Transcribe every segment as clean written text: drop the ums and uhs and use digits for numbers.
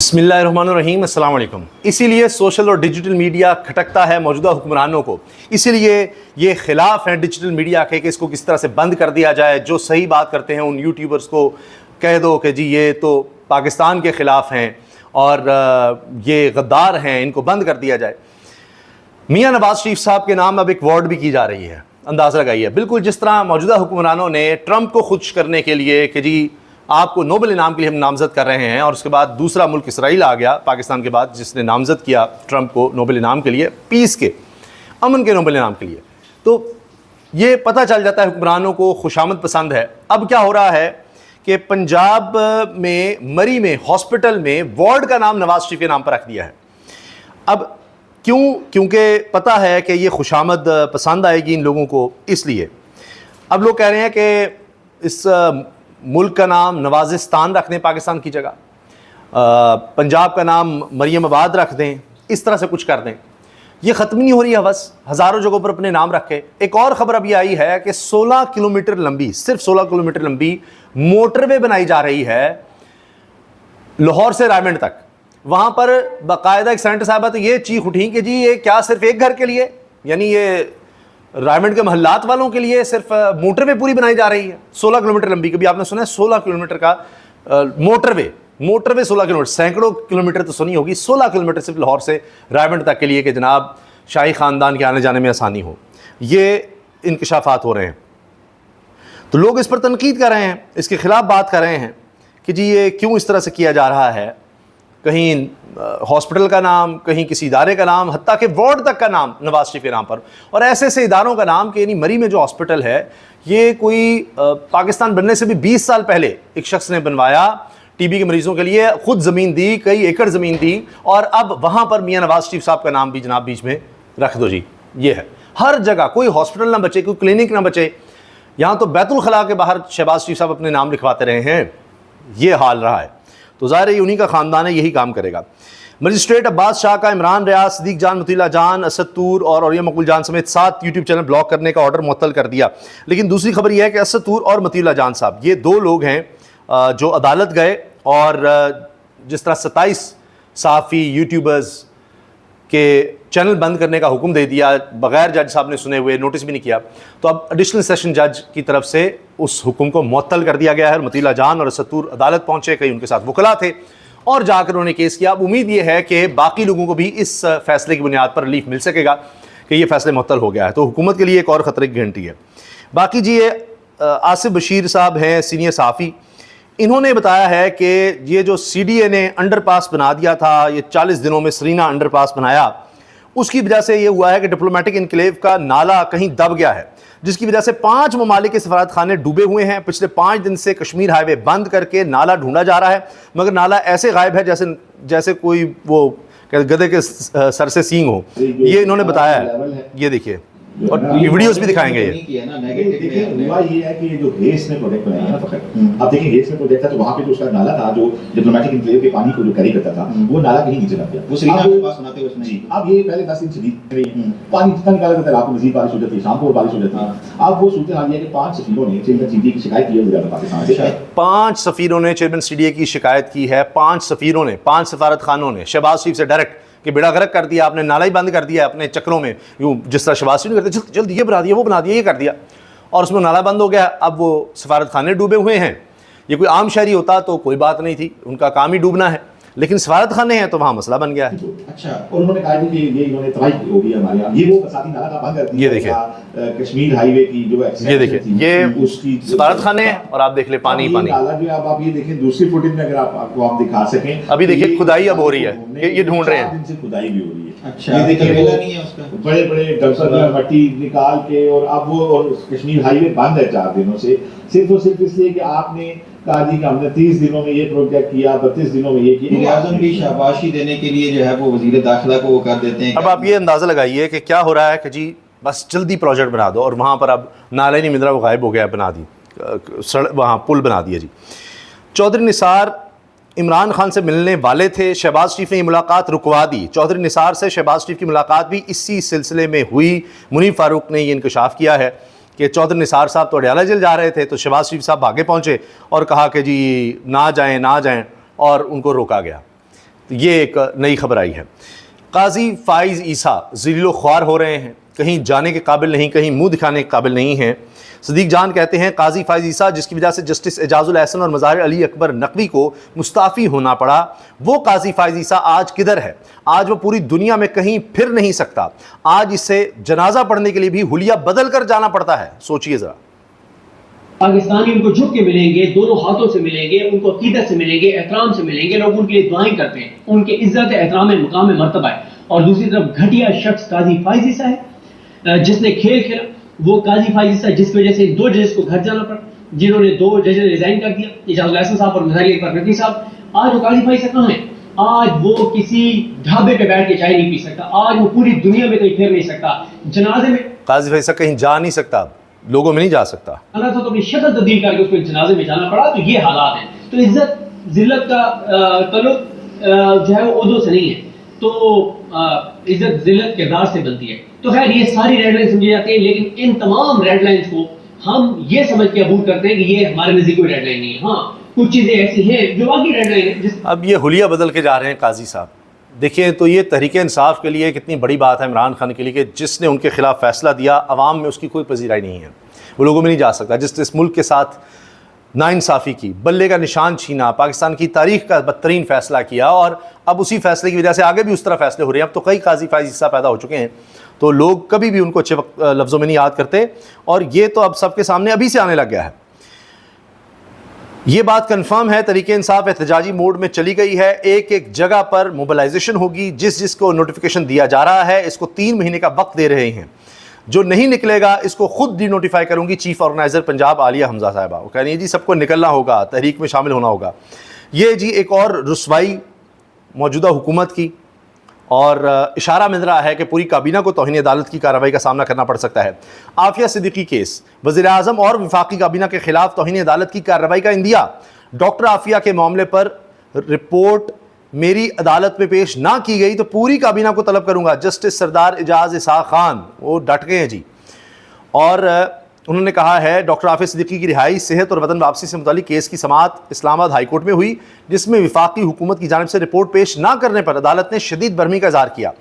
बिस्मिल्लाहिर्रहमानिर्रहीम, अस्सलाम वालेकुम। इसीलिए सोशल और डिजिटल मीडिया खटकता है मौजूदा हुक्मरानों को। इसीलिए ये खिलाफ हैं डिजिटल मीडिया के कि इसको किस तरह से बंद कर दिया जाए। जो सही बात करते हैं उन यूट्यूबर्स को कह दो कि जी ये तो पाकिस्तान के ख़िलाफ़ हैं और ये गद्दार हैं, इनको बंद कर दिया जाए। मियाँ नवाज शरीफ साहब के नाम अब एक वार्ड भी की जा रही है। अंदाज़ा लगाइए, बिल्कुल जिस तरह मौजूदा हुक्मरानों ने ट्रंप को खुश करने के लिए कि जी आपको नोबेल इनाम के लिए हम नामज़द कर रहे हैं, और उसके बाद दूसरा मुल्क इसराइल आ गया पाकिस्तान के बाद जिसने नामज़द किया ट्रंप को नोबेल इनाम के लिए, पीस के, अमन के नोबेल इनाम के लिए। तो ये पता चल जाता है हुक्मरानों को खुशामद पसंद है। अब क्या हो रहा है कि पंजाब में मरी में हॉस्पिटल में वार्ड का नाम नवाज शरीफ के नाम पर रख दिया है। अब क्योंकि पता है कि ये खुशामद पसंद आएगी इन लोगों को, इसलिए अब लोग कह रहे हैं कि इस मुल्क का नाम नवाजिस्तान रख दें पाकिस्तान की जगह, पंजाब का नाम मरियम आबाद रख दें, इस तरह से कुछ कर दें। ये ख़त्म नहीं हो रही हवस, हज़ारों जगहों पर अपने नाम रखे। एक और ख़बर अभी आई है कि 16 किलोमीटर लंबी, सिर्फ 16 किलोमीटर लंबी मोटरवे बनाई जा रही है लाहौर से रायमंड तक। वहाँ पर बाकायदा एक सेनेटर साहबा तो ये चीख उठी कि जी ये क्या सिर्फ एक घर के लिए, यानी ये रायमंड के महल्लात वालों के लिए सिर्फ मोटरवे पूरी बनाई जा रही है 16 किलोमीटर लंबी। कभी आपने सुना है 16 किलोमीटर का मोटरवे 16 किलोमीटर, सैकड़ों किलोमीटर तो सुनी होगी, 16 किलोमीटर सिर्फ लाहौर से रायमंड तक के लिए कि जनाब शाही ख़ानदान के आने जाने में आसानी हो। ये इंकशाफात हो रहे हैं तो लोग इस पर तनकीद कर रहे हैं, इसके ख़िलाफ़ बात कर रहे हैं कि जी ये क्यों इस तरह से किया जा रहा है। कहीं हॉस्पिटल का नाम, कहीं किसी इदारे का नाम, हत्ता कि वार्ड तक का नाम नवाज शरीफ के नाम पर, और ऐसे ऐसे इदारों का नाम कि यानी मरी में जो हॉस्पिटल है ये कोई पाकिस्तान बनने से भी 20 साल पहले एक शख्स ने बनवाया, टीबी के मरीजों के लिए खुद ज़मीन दी, कई एकड़ ज़मीन दी, और अब वहाँ पर मियाँ नवाज शरीफ साहब का नाम भी जनाब बीच में रख दो जी। ये है हर जगह, कोई हॉस्पिटल ना बचे, कोई क्लिनिक ना बचे। यहाँ तो बैतुल खला के बाहर शहबाज शरीफ साहब अपने नाम लिखवाते रहे हैं। ये हाल रहा है, तो ज़ाहिर है उन्हीं का ख़ानदान है, यही काम करेगा। मजिस्ट्रेट अब्बास शाह का इमरान रियाज, सदीक जान, मतीला जान, असद तूर और औरिया मकबूल जान समेत 7 यूट्यूब चैनल ब्लॉक करने का ऑर्डर मुअत्तल कर दिया। लेकिन दूसरी खबर यह है कि असद तूर और मतीला जान साहब ये 2 लोग हैं जो अदालत गए, और जिस तरह 27 सहाफ़ी यूट्यूबर्स के चैनल बंद करने का हुक्म दे दिया बगैर जज साहब ने सुने हुए, नोटिस भी नहीं किया, तो अब एडिशनल सेशन जज की तरफ से उस हुक्म को मुअत्तल कर दिया गया है। मतीला जान और असद तूर अदालत पहुंचे, कई उनके साथ वकला थे और जाकर उन्होंने केस किया। अब उम्मीद ये है कि बाकी लोगों को भी इस फैसले की बुनियाद पर रिलीफ मिल सकेगा कि ये फैसले मुअत्तल हो गया है, तो हुकूमत के लिए एक और ख़तरे की घंटी है। बाकी जी ये आसिफ बशीर साहब हैं, सीनियर सहाफ़ी, इन्होंने बताया है कि ये जो CDA ने अंडरपास बना दिया था, ये 40 दिनों में सरीना अंडरपास बनाया, उसकी वजह से ये हुआ है कि डिप्लोमेटिक इनक्लेव का नाला कहीं दब गया है, जिसकी वजह से 5 ममालिक के सफारत खाने डूबे हुए हैं। पिछले 5 दिन से कश्मीर हाईवे बंद करके नाला ढूंढा जा रहा है, मगर नाला ऐसे गायब है जैसे कोई वो गधे के सर से सींग हो। ये इन्होंने बताया है, ये देखिए, और वीडियोस भी दिखाएंगे। ये देखिए हुआ ये है कि जो गेस ने प्रोजेक्ट बनाया है ना, फकत अब देखिए गेस ने प्रोजेक्ट था तो वहाँ पे जो उसका नाला था जो डिप्लोमेटिक इनक्लेव के पानी को जो कैरी करता था वो नाला कहीं नीचे लग गया, वो श्रीनगर के पास बनाते हुए जी। अब ये पहले 10 दिन से पानी जितना निकाला करता रात को मजीद बारिश हो जाती, शाम को बारिश हो जाती। अब वो सूरत हाल ये है कि 5 सफीरों ने चेयरमैन CDA की शिकायत की है पाकिस्तान से। 5 सफीरों ने चेयरमैन CDA की शिकायत की है, 5 सफीरों ने, 5 सफारत खानों ने शहबाज शरीफ से डायरेक्ट कि बेड़ा गर्क कर दिया आपने, नाला ही बंद कर दिया अपने चक्रों में, यूँ जिस तरह शहबाज शरीफ करते जल्द ये बना दिया, वो बना दिया, ये कर दिया, और उसमें नाला बंद हो गया। अब वो सफारत खाने डूबे हुए हैं। ये कोई आम शहरी होता तो कोई बात नहीं थी, उनका काम ही डूबना है, लेकिन सफारत खाने हैं तो वहाँ मसला बन गया है। अच्छा, और उन्होंने कहा कि ये इन्होंने तबाही होगी हमारे यहाँ, ये वो बरसाती नाला था बंद कर दिया। ये देखिए कश्मीर हाईवे की जो ये देखिए, ये उसकी सफारत खाने हैं और आप देख ले पानी पानी नाला जो अब आप ये देखें दूसरी फुटेज में अगर आपको आप दिखा सकें, अभी देखिए खुदाई अब हो रही है, ये ढूंढ रहे हैं, खुदाई भी हो रही है। अच्छा, ये देखिए मिला नहीं है उसका, बड़े डंपर में मट्टी निकाल के, और अब वो और कश्मीर हाईवे बंद है 4 दिनों से, सिर्फ और सिर्फ इसलिए कि आपने कहा जी कि हमने 30 दिनों में ये प्रोजेक्ट किया, 32 दिनों में ये किया। आज़म भी शाबाशी देने के लिए जो है वो वजीर दाखिला को वो कर देते हैं। अब आप ये अंदाज़ा लगाइए कि क्या हो रहा है कि जी बस जल्दी प्रोजेक्ट बना दो, और वहाँ पर अब नाला ही नहीं मिल रहा, वो गायब हो गया, बना दी सड़क, वहाँ पुल बना दिया जी। चौधरी निसार इमरान खान से मिलने वाले थे, शहबाज शरीफ ने ये मुलाकात रुकवा दी। चौधरी निसार से शहबाज शरीफ की मुलाकात भी इसी सिलसिले में हुई। मुनीर फारूक ने ये इंकशाफ किया है कि चौधरी निसार साहब तो अडयाला जेल जा रहे थे, तो शहबाज शरीफ साहब भागे पहुँचे और कहा कि जी ना जाएं, और उनको रोका गया। तो ये एक नई खबर आई है। काजी फाइज़ ईसा ज़लीलो ख्वार हो रहे हैं, कहीं जाने के काबिल नहीं, कहीं मुंह दिखाने के काबिल नहीं हैं। सदीक जान कहते हैं काजी फाइज़ ईसा जिसकी वजह से जस्टिस एजाजुल एहसन और मज़ाहिर अली अकबर नकवी को मुस्ताफ़ी होना पड़ा, वो काजी फाइज़ ईसा आज किधर है? आज वो पूरी दुनिया में कहीं फिर नहीं सकता। आज इससे जनाजा पढ़ने के लिए भी हुलिया बदल कर जाना पड़ता है। सोचिए ज़रा। पाकिस्तानी उनको झुक के मिलेंगे, दोनों हाथों से मिलेंगे, उनको अकीदत से मिलेंगे, एहतराम से मिलेंगे, लोग उनके लिए दुआएं करते हैं, उनके इज्जत एहतराम मकाम मर्तबा है। और दूसरी तरफ घटिया शख्स काजी फाइज़ ईसा है जिसने खेल खेला, वो काजी फाइज़ ईसा जिसकी वजह से 2 जजेस को घर जाना पड़ा, जिन्होंने 2 जजेस ने रिजाइन कर दिया, एजाजुल एहसन साहब और मज़ाहिर अली अकबर नकवी साहब। आज वो काजी फाइज़ ईसा कहाँ है? आज वो किसी ढाबे पे बैठ के चाय नहीं पी सकता, आज वो पूरी दुनिया में कहीं फिर नहीं सकता। जनाजे में काजी फाइज़ ईसा कहीं जा नहीं सकता, लोगों में नहीं जा सकता। था तो अपनी शक्ल तब्दील करके उसको जनाजे में जाना पड़ा। तो ये हालात हैं। तो इज्जत जिल्लत का तल्लुक जो है वो ओहदों से नहीं है, तो इज्जत जिल्लत किरदार से बनती है। तो खैर ये सारी रेड लाइन समझी जाती है, लेकिन इन तमाम रेड लाइन्स को हम ये समझ के अबूर करते हैं कि ये हमारे नजदीक कोई रेड लाइन नहीं है। हाँ, कुछ चीजें ऐसी हैं जो बाकी रेड लाइन है। अब ये हुलिया बदल के जा रहे हैं काजी साहब। देखिए, तो ये तहरीक इंसाफ के लिए कितनी बड़ी बात है इमरान खान के लिए कि जिसने उनके खिलाफ फैसला दिया, अवाम में उसकी कोई पजीराई नहीं है, वो लोगों में नहीं जा सकता। जिसने इस मुल्क के साथ नाइंसाफ़ी की, बल्ले का निशान छीना, पाकिस्तान की तारीख का बदतरीन फ़ैसला किया, और अब उसी फैसले की वजह से आगे भी उस तरह फैसले हो रहे हैं। अब तो कई काजी फाइज़ ईसा पैदा हो चुके हैं, तो लोग कभी भी उनको अच्छे लफ्ज़ों में नहीं याद करते, और ये तो अब सबके सामने अभी से आने लग गया है। ये बात कंफर्म है, तरीके इंसाफ एहतजाजी मोड में चली गई है। एक एक जगह पर मोबिलाइजेशन होगी। जिसको नोटिफिकेशन दिया जा रहा है, इसको 3 महीने का वक्त दे रहे हैं। जो नहीं निकलेगा इसको खुद डी नोटिफाई करूंगी चीफ ऑर्गेनाइजर पंजाब आलिया हमजा साहिबा। वो कह रही है जी सबको निकलना होगा, तहरीक में शामिल होना होगा। ये जी एक और रुसवाई मौजूदा हुकूमत की, और इशारा मिल रहा है कि पूरी काबीना को तौहीन अदालत की कार्रवाई का सामना करना पड़ सकता है। आफिया सिद्दीकी केस, वज़ीर-ए-आज़म और वफाकी काबीना के खिलाफ तौहीन अदालत की कार्रवाई का इंदिया। डॉक्टर आफिया के मामले पर रिपोर्ट मेरी अदालत में पेश ना की गई तो पूरी काबीना को तलब करूंगा। जस्टिस सरदार एजाज इसाक खान वो डट गए हैं जी, और उन्होंने कहा है डॉक्टर आफिया सिद्दीकी की रिहाई सेहत और वतन वापसी से मुतालिक केस की समाअत इस्लामाबाद हाई कोर्ट में हुई, जिसमें वफाकी हुकूमत की जानिब से रिपोर्ट पेश ना करने पर अदालत ने शदीद बरहमी का इज़हार किया।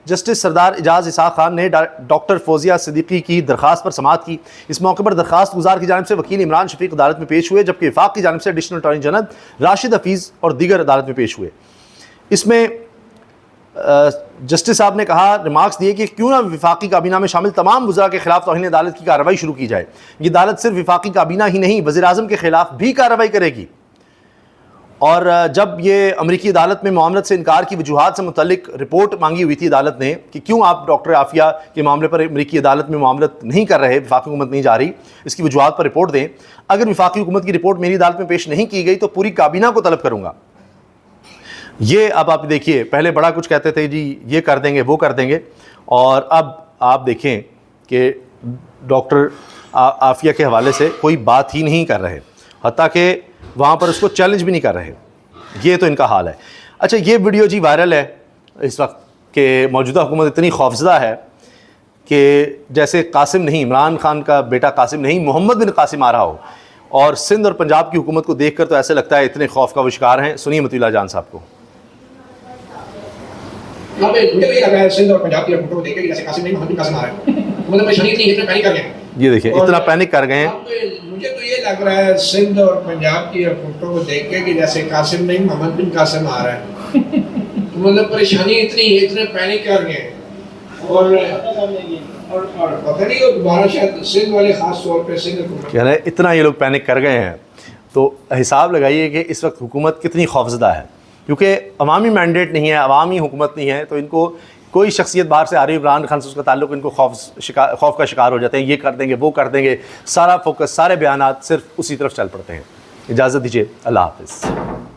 जस्टिस सरदार एजाज इसाक खान ने डॉक्टर फौजिया सिद्दीकी की दरख्वास्त पर समाअत की। इस मौके पर दरख्वास्त गुजार की जानिब से वकील इमरान शफीक अदालत में पेश हुए, जबकि वफाक की जानिब से additional attorney general Rashid Hafeez और दीगर अदालत में पेश हुए। इसमें जस्टिस साहब ने कहा, रिमार्क्स दिए कि क्यों ना वफाकी काबीना में शामिल तमाम वज़रा के खिलाफ तौहीन अदालत की कार्रवाई शुरू की जाए। ये अदालत सिर्फ वफाकी काबीना ही नहीं, वज़ीर-ए-आज़म के खिलाफ भी कार्रवाई करेगी। और जब ये अमरीकी अदालत में मामलत से इनकार की वजूहात से मुतल्लिक रिपोर्ट मांगी हुई थी अदालत ने कि क्यों आप डॉक्टर आफिया के मामले पर अमरीकी अदालत में मामलत नहीं कर रहे, वफाकी हुकूमत नहीं जा रही, इसकी वजूहात पर रिपोर्ट दें। अगर वफाकी हुकूमत की रिपोर्ट मेरी अदालत में पेश नहीं की गई तो पूरी काबीना को तलब करूँगा। ये अब आप देखिए, पहले बड़ा कुछ कहते थे जी ये कर देंगे वो कर देंगे, और अब आप देखें कि डॉक्टर आफिया के हवाले से कोई बात ही नहीं कर रहे, हत्ता कि वहाँ पर उसको चैलेंज भी नहीं कर रहे। ये तो इनका हाल है। अच्छा, ये वीडियो जी वायरल है इस वक्त कि मौजूदा हुकूमत इतनी खौफजदा है कि जैसे कासिम नहीं, इमरान खान का बेटा कासिम नहीं, मोहम्मद बिन कासिम आ रहा हो, और सिंध और पंजाब की हुकूमत को देख कर तो ऐसे लगता है इतने खौफ का वो शिकार हैं। सुनिए मतीउल्लाह जान साहब को। मुझे तो ये लग रहा है सिंध और पंजाब की फोटो देख के जैसे कासिम नहीं, मोहम्मद बिन कासिम आ रहा है। मतलब परेशानी इतनी इतने पैनिक कर गए। ये देखिए इतना पैनिक कर गए हैं। मुझे तो ये लग रहा है सिंध और पंजाब की फोटो देख के कि जैसे कासिम नहीं, मोहम्मद बिन कासिम आ रहा है। तो मतलब परेशानी इतनी है, इतने पैनिक कर गए। और पता नहीं वो दोबारा शायद सिंध वाले खास तौर पे सिंध कह रहे इतना ये लोग पैनिक कर गए हैं, तो हिसाब लगाइए कि इस वक्त हुकूमत कितनी खौफजदा है, क्योंकि अवामी मैंडेट नहीं है, अवामी हुकूमत नहीं है, तो इनको कोई शख्सियत बाहर से आ रही है इमरान खान से उसका ताल्लुक, इनको खौफ का शिकार हो जाते हैं। ये कर देंगे वो कर देंगे, सारा फोकस सारे बयानात सिर्फ उसी तरफ चल पड़ते हैं। इजाज़त दीजिए, अल्लाह हाफ़िज़।